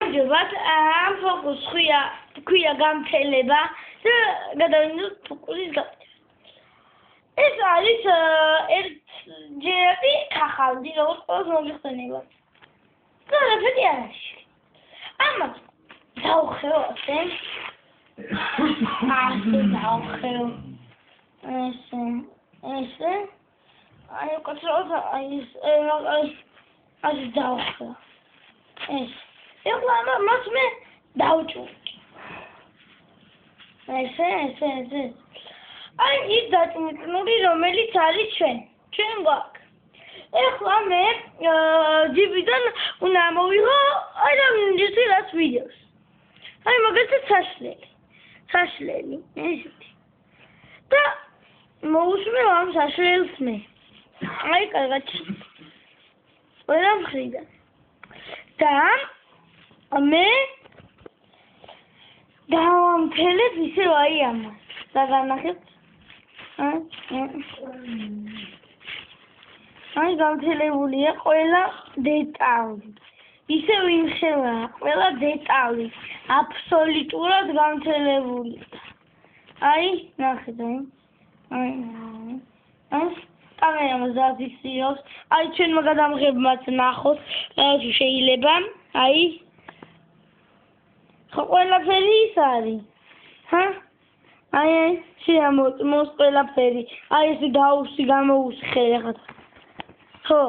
გამარჯობათ, ამ ფოკუსს ქვია გამთელება და გადავინდოთ ფოკუსის გატეხება. ეს არის ერთჯერადი ხახავდი, როგორც ყველას მოგიხსენება. და არაფერი არ არის. ამას დავხევ ასე. ასე დავხევ. ესე. აი, კაცოთა, აი დავხევ. ეს. ეხლა მას მე დავჭურჭ. ესე. აი ის დაჭურჭნური, რომელიც არის ჩვენ გვაქვს. ეხლა მე ჯიბიდან უნდა მოვიღო აი რამდენი რაც ვიდეოს. აი მაგალითად საშლელი, ესეთი. და მოусმევ ამ საშლელს მე. აი კარგად. ყველა მხრიდან. და მე დავამთელებ ისევ აი ამას. და განახეთ. აი გამთელებულია ყველა დეტალი. ისევ იმხელა ყველა დეტალი აბსოლუტურად გამთელებული. აი ნახეთ აი კამერამ ზადისიოს. აი ჩვენმა გადამღებმაც ნახოთ შეიძლება. აი ხო ყველაფერი ის არის. აი შეამოწმოს ყველაფერი. აი ესე გაუსი გამოუსხე ახლა. ხო